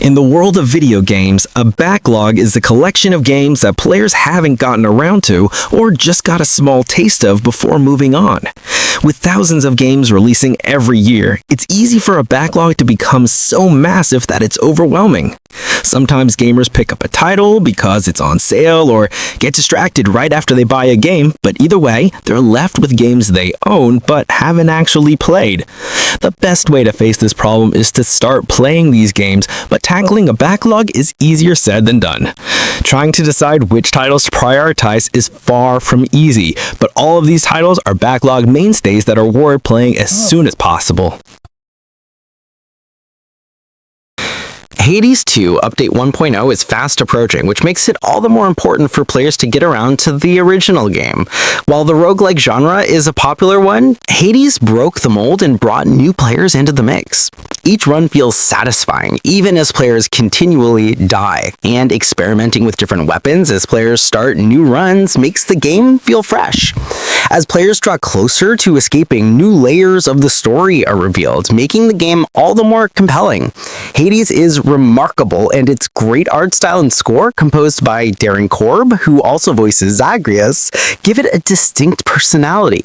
In the world of video games, a backlog is a collection of games that players haven't gotten around to or just got a small taste of before moving on. With thousands of games releasing every year, it's easy for a backlog to become so massive that it's overwhelming. Sometimes gamers pick up a title because it's on sale or get distracted right after they buy a game, but either way, they're left with games they own but haven't actually played. The best way to face this problem is to start playing these games, but tackling a backlog is easier said than done. Trying to decide which titles to prioritize is far from easy, but all of these titles are backlog mainstays that are worth playing as soon as possible. Hades 2 Update 1.0 is fast approaching, which makes it all the more important for players to get around to the original game. While the roguelike genre is a popular one, Hades broke the mold and brought new players into the mix. Each run feels satisfying, even as players continually die, and experimenting with different weapons as players start new runs makes the game feel fresh. As players draw closer to escaping, new layers of the story are revealed, making the game all the more compelling. Hades is remarkable, and its great art style and score, composed by Darren Korb, who also voices Zagreus, give it a distinct personality.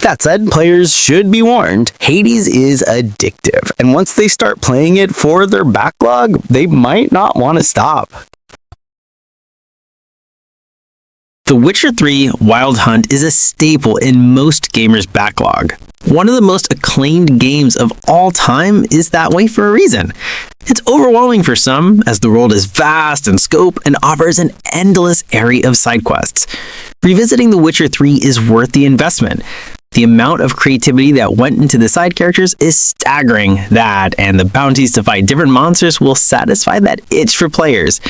That said, players should be warned, Hades is addictive, and once they start playing it for their backlog, they might not want to stop. The Witcher 3 Wild Hunt is a staple in most gamers' backlog. One of the most acclaimed games of all time is that way for a reason. It's overwhelming for some, as the world is vast in scope and offers an endless array of side quests. Revisiting The Witcher 3 is worth the investment. The amount of creativity that went into the side characters is staggering. That and the bounties to fight different monsters will satisfy that itch for players.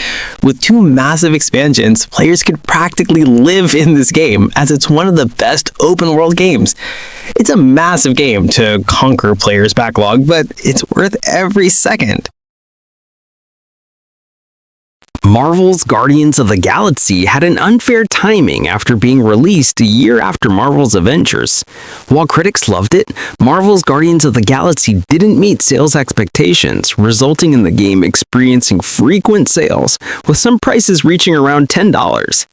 With 2 massive expansions, players could practically live in this game, as it's one of the best open world games. It's a massive game to conquer players' backlog, but it's worth every second. Marvel's Guardians of the Galaxy had an unfair timing after being released a year after Marvel's Avengers. While critics loved it, Marvel's Guardians of the Galaxy didn't meet sales expectations, resulting in the game experiencing frequent sales, with some prices reaching around $10.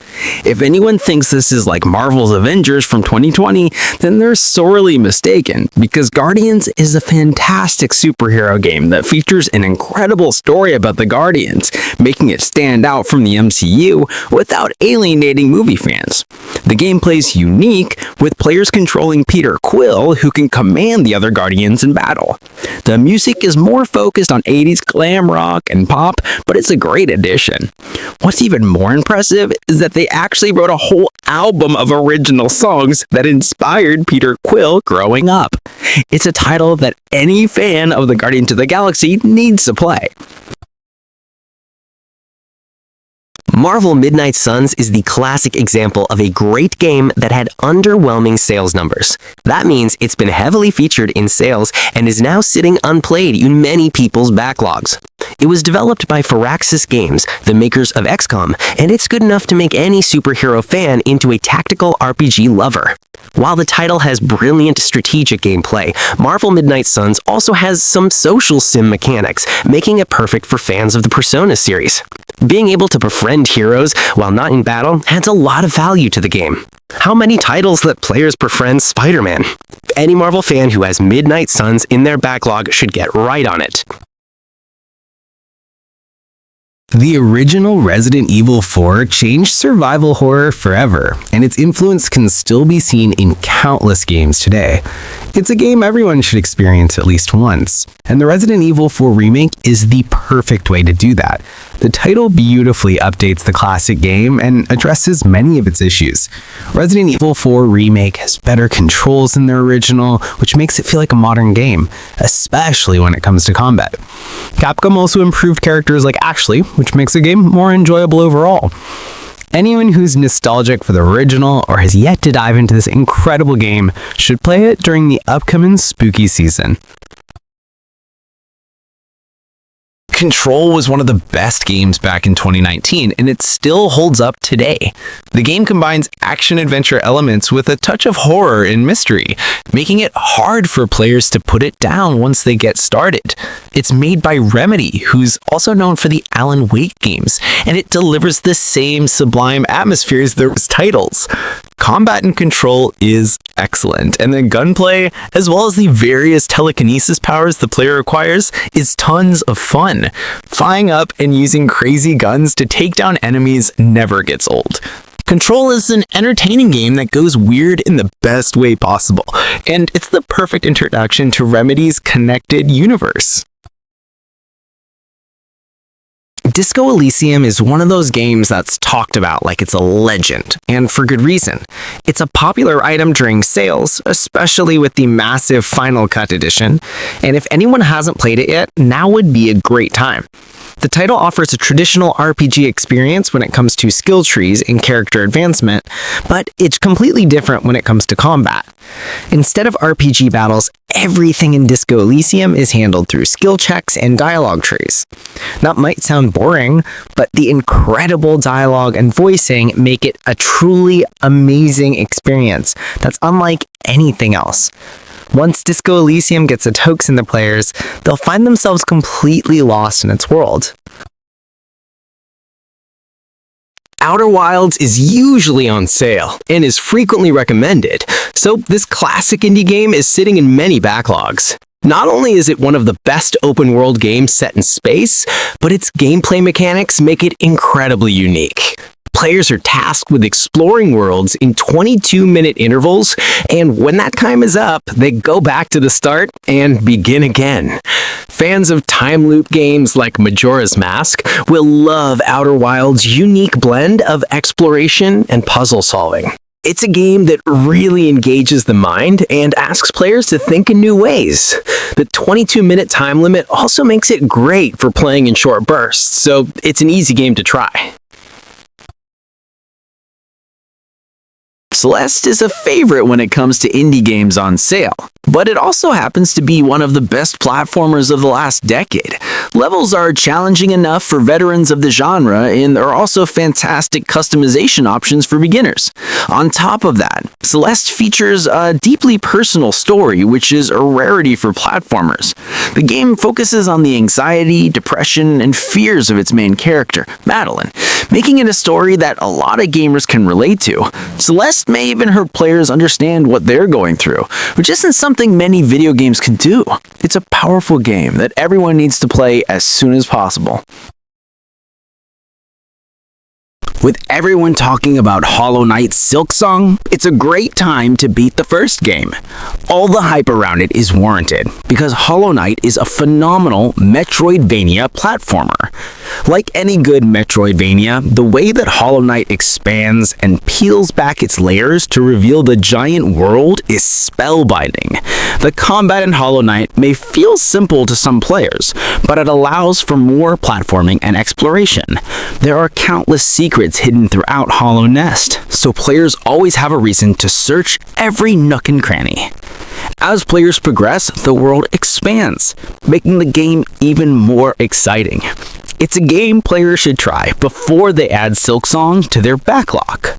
If anyone thinks this is like Marvel's Avengers from 2020, then they're sorely mistaken, because Guardians is a fantastic superhero game that features an incredible story about the Guardians, making it stand out from the MCU without alienating movie fans. The gameplay is unique, with players controlling Peter Quill, who can command the other Guardians in battle. The music is more focused on 80s glam rock and pop, but it's a great addition. What's even more impressive is that they actually wrote a whole album of original songs that inspired Peter Quill growing up. It's a title that any fan of the Guardians of the Galaxy needs to play. Marvel Midnight Suns is the classic example of a great game that had underwhelming sales numbers. That means it's been heavily featured in sales and is now sitting unplayed in many people's backlogs. It was developed by Firaxis Games, the makers of XCOM, and it's good enough to make any superhero fan into a tactical RPG lover. While the title has brilliant strategic gameplay, Marvel Midnight Suns also has some social sim mechanics, making it perfect for fans of the Persona series. Being able to befriend heroes while not in battle adds a lot of value to the game. How many titles let players befriend Spider-Man? Any Marvel fan who has Midnight Suns in their backlog should get right on it. The original Resident Evil 4 changed survival horror forever, and its influence can still be seen in countless games today. It's a game everyone should experience at least once, and the Resident Evil 4 Remake is the perfect way to do that. The title beautifully updates the classic game and addresses many of its issues. Resident Evil 4 Remake has better controls than the original, which makes it feel like a modern game, especially when it comes to combat. Capcom also improved characters like Ashley, which makes the game more enjoyable overall. Anyone who's nostalgic for the original or has yet to dive into this incredible game should play it during the upcoming spooky season. Control was one of the best games back in 2019, and it still holds up today. The game combines action-adventure elements with a touch of horror and mystery, making it hard for players to put it down once they get started. It's made by Remedy, who's also known for the Alan Wake games, and it delivers the same sublime atmosphere as those titles. Combat and Control is excellent, and the gunplay, as well as the various telekinesis powers the player acquires, is tons of fun. Flying up and using crazy guns to take down enemies never gets old. Control is an entertaining game that goes weird in the best way possible, and it's the perfect introduction to Remedy's connected universe. Disco Elysium is one of those games that's talked about like it's a legend, and for good reason. It's a popular item during sales, especially with the massive Final Cut edition, and if anyone hasn't played it yet, now would be a great time. The title offers a traditional RPG experience when it comes to skill trees and character advancement, but it's completely different when it comes to combat. Instead of RPG battles, everything in Disco Elysium is handled through skill checks and dialogue trees. That might sound boring, but the incredible dialogue and voicing make it a truly amazing experience that's unlike anything else. Once Disco Elysium gets its hooks in the players, they'll find themselves completely lost in its world. Outer Wilds is usually on sale and is frequently recommended, so this classic indie game is sitting in many backlogs. Not only is it one of the best open-world games set in space, but its gameplay mechanics make it incredibly unique. Players are tasked with exploring worlds in 22-minute intervals, and when that time is up, they go back to the start and begin again. Fans of time loop games like Majora's Mask will love Outer Wilds' unique blend of exploration and puzzle solving. It's a game that really engages the mind and asks players to think in new ways. The 22-minute time limit also makes it great for playing in short bursts, so it's an easy game to try. Celeste is a favorite when it comes to indie games on sale, but it also happens to be one of the best platformers of the last decade. Levels are challenging enough for veterans of the genre, and there are also fantastic customization options for beginners. On top of that, Celeste features a deeply personal story, which is a rarity for platformers. The game focuses on the anxiety, depression, and fears of its main character, Madeline, making it a story that a lot of gamers can relate to. Celeste may even help players understand what they're going through, which isn't something many video games can do. It's a powerful game that everyone needs to play as soon as possible. With everyone talking about Hollow Knight's Silksong, it's a great time to beat the first game. All the hype around it is warranted, because Hollow Knight is a phenomenal Metroidvania platformer. Like any good Metroidvania, the way that Hollow Knight expands and peels back its layers to reveal the giant world is spellbinding. The combat in Hollow Knight may feel simple to some players, but it allows for more platforming and exploration. There are countless secrets hidden throughout Hollow Nest, so players always have a reason to search every nook and cranny. As players progress, the world expands, making the game even more exciting. It's a game players should try before they add Silksong to their backlog.